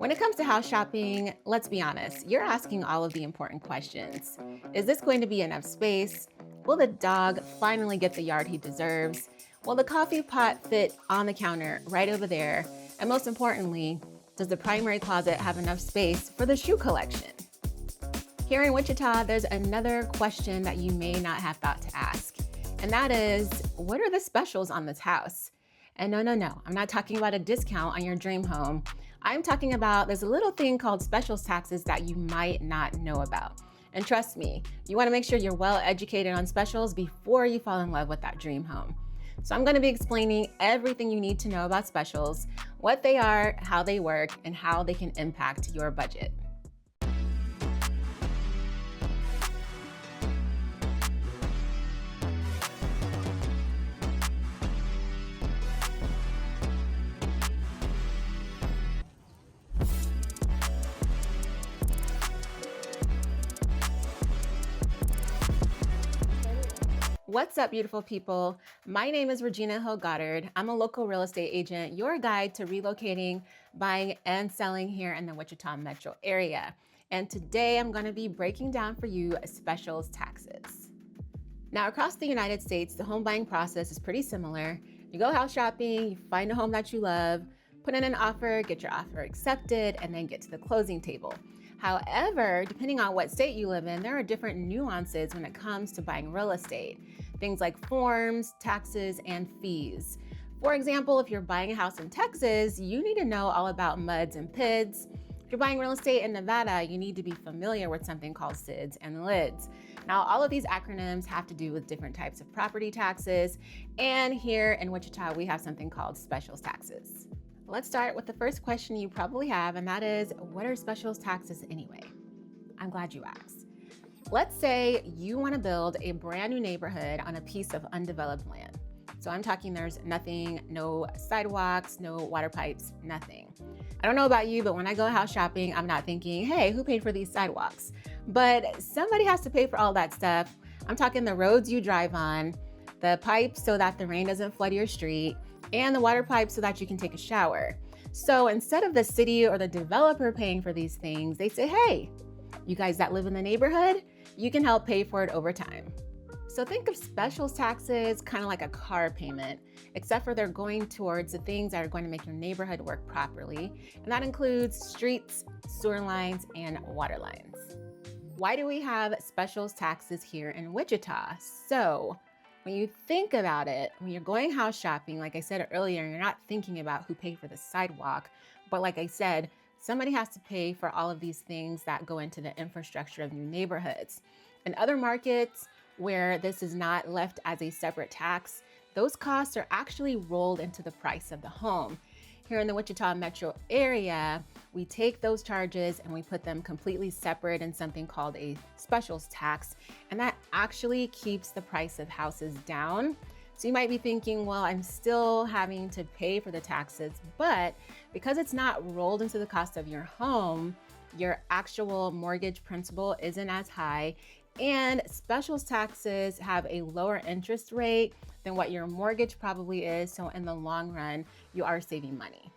When it comes to house shopping, let's be honest, you're asking all of the important questions. Is this going to be enough space? Will the dog finally get the yard he deserves? Will the coffee pot fit on the counter right over there? And most importantly, does the primary closet have enough space for the shoe collection? Here in Wichita, there's another question that you may not have thought to ask, and that is, what are the specials on this house? And no, I'm not talking about a discount on your dream home. I'm talking about there's a little thing called specials taxes that you might not know about. And trust me, you want to make sure you're well educated on specials before you fall in love with that dream home. So I'm going to be explaining everything you need to know about specials, what they are, how they work, and how they can impact your budget. What's up, beautiful people? My name is Regina Hill-Goddard. I'm a local real estate agent, your guide to relocating, buying, and selling here in the Wichita metro area. And today I'm going to be breaking down for you specials taxes. Now, across the United States, the home buying process is pretty similar. You go house shopping, you find a home that you love, put in an offer, get your offer accepted, and then get to the closing table. However, depending on what state you live in, there are different nuances when it comes to buying real estate. Things like forms, taxes, and fees. For example, if you're buying a house in Texas, you need to know all about MUDs and PIDs. If you're buying real estate in Nevada, you need to be familiar with something called SIDs and LIDs. Now, all of these acronyms have to do with different types of property taxes. And here in Wichita, we have something called specials taxes. Let's start with the first question you probably have, and that is, what are specials taxes anyway? I'm glad you asked. Let's say you want to build a brand new neighborhood on a piece of undeveloped land. So I'm talking there's nothing, no sidewalks, no water pipes, nothing. I don't know about you, but when I go house shopping, I'm not thinking, hey, who paid for these sidewalks? But somebody has to pay for all that stuff. I'm talking the roads you drive on, the pipes so that the rain doesn't flood your street, and the water pipes so that you can take a shower. So instead of the city or the developer paying for these things, they say, hey, you guys that live in the neighborhood, you can help pay for it over time. So think of specials taxes kind of like a car payment, except for they're going towards the things that are going to make your neighborhood work properly. And that includes streets, sewer lines, and water lines. Why do we have specials taxes here in Wichita? So when you think about it, when you're going house shopping, like I said earlier, you're not thinking about who paid for the sidewalk, but like I said, somebody has to pay for all of these things that go into the infrastructure of new neighborhoods. In other markets where this is not left as a separate tax, those costs are actually rolled into the price of the home. Here in the Wichita metro area, we take those charges and we put them completely separate in something called a specials tax, and that actually keeps the price of houses down. So you might be thinking, well, I'm still having to pay for the taxes, but because it's not rolled into the cost of your home, your actual mortgage principal isn't as high, and specials taxes have a lower interest rate than what your mortgage probably is. So in the long run, you are saving money.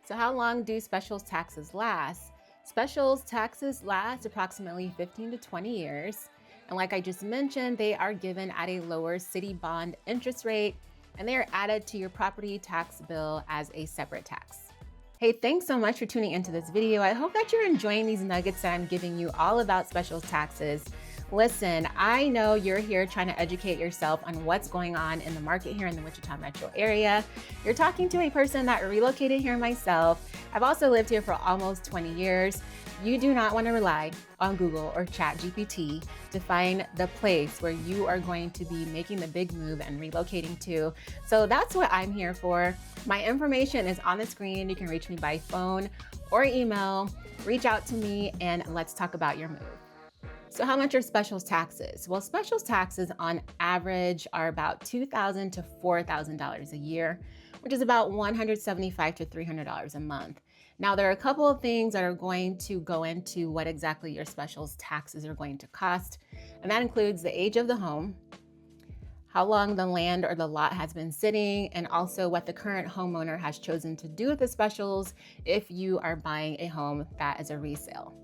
So how long do specials taxes last? Specials taxes last approximately 15 to 20 years. And like I just mentioned, they are given at a lower city bond interest rate, and they are added to your property tax bill as a separate tax. Hey, thanks so much for tuning into this video. I hope that you're enjoying these nuggets that I'm giving you all about specials taxes. Listen, I know you're here trying to educate yourself on what's going on in the market here in the Wichita metro area. You're talking to a person that relocated here myself. I've also lived here for almost 20 years. You do not want to rely on Google or ChatGPT to find the place where you are going to be making the big move and relocating to. So that's what I'm here for. My information is on the screen. You can reach me by phone or email. Reach out to me and let's talk about your move. So how much are specials taxes? Well, specials taxes on average are about $2,000 to $4,000 a year, which is about $175 to $300 a month. Now, there are a couple of things that are going to go into what exactly your specials taxes are going to cost, and that includes the age of the home, how long the land or the lot has been sitting, and also what the current homeowner has chosen to do with the specials if you are buying a home that is a resale.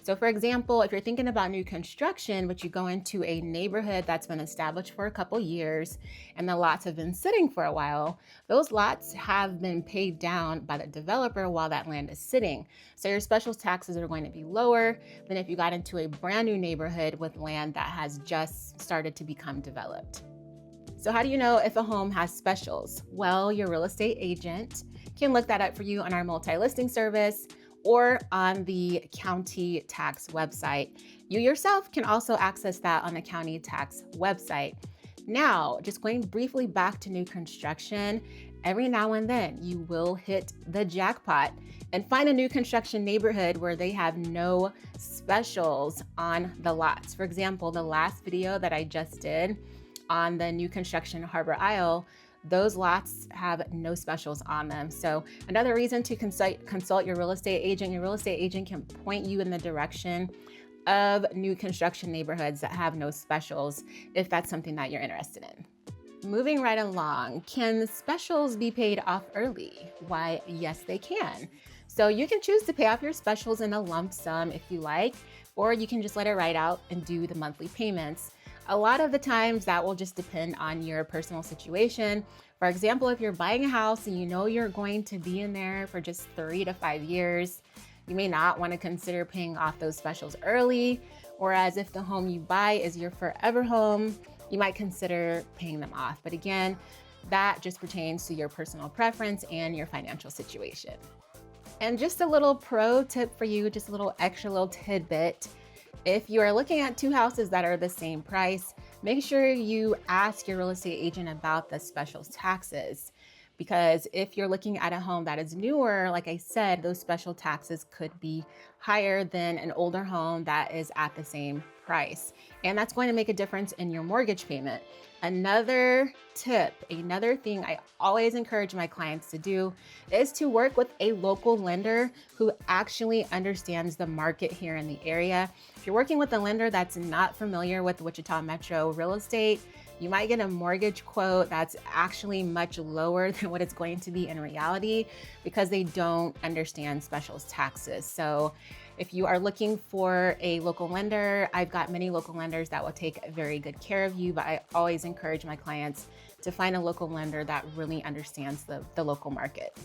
So for example, if you're thinking about new construction, but you go into a neighborhood that's been established for a couple years and the lots have been sitting for a while, those lots have been paid down by the developer while that land is sitting. So your special taxes are going to be lower than if you got into a brand new neighborhood with land that has just started to become developed. So how do you know if a home has specials? Well, your real estate agent can look that up for you on our multi-listing service or on the county tax website. You yourself can also access that on the county tax website. Now, just going briefly back to new construction, every now and then you will hit the jackpot and find a new construction neighborhood where they have no specials on the lots. For example, the last video that I just did on the new construction Harbor Isle, those lots have no specials on them. So another reason to consult your real estate agent. Your real estate agent can point you in the direction of new construction neighborhoods that have no specials if that's something that you're interested in. Moving right along, can specials be paid off early? Why, yes, they can. So you can choose to pay off your specials in a lump sum if you like, or you can just let it ride out and do the monthly payments. A lot of the times that will just depend on your personal situation. For example, if you're buying a house and you know you're going to be in there for just 3 to 5 years, you may not want to consider paying off those specials early. Whereas if the home you buy is your forever home, you might consider paying them off. But again, that just pertains to your personal preference and your financial situation. And just a little pro tip for you, just a little extra little tidbit. If you are looking at two houses that are the same price, make sure you ask your real estate agent about the specials taxes. Because if you're looking at a home that is newer, like I said, those special taxes could be higher than an older home that is at the same price. And that's going to make a difference in your mortgage payment. Another tip, another thing I always encourage my clients to do is to work with a local lender who actually understands the market here in the area. If you're working with a lender that's not familiar with Wichita Metro real estate, you might get a mortgage quote that's actually much lower than what it's going to be in reality because they don't understand specials taxes. So if you are looking for a local lender, I've got many local lenders that will take very good care of you, but I always encourage my clients to find a local lender that really understands the local market.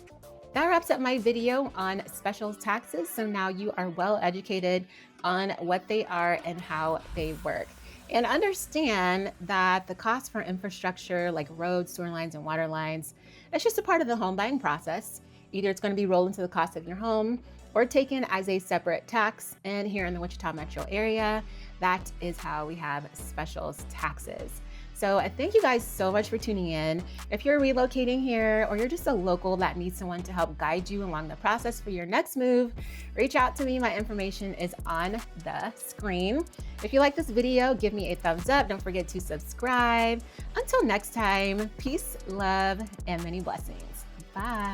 That wraps up my video on specials taxes. So now you are well educated on what they are and how they work. And understand that the cost for infrastructure like roads, sewer lines, and water lines, that's just a part of the home buying process. Either it's going to be rolled into the cost of your home or taken as a separate tax. And here in the Wichita metro area, that is how we have specials taxes. So I thank you guys so much for tuning in. If you're relocating here or you're just a local that needs someone to help guide you along the process for your next move, reach out to me. My information is on the screen. If you like this video, give me a thumbs up. Don't forget to subscribe. Until next time, peace, love, and many blessings. Bye.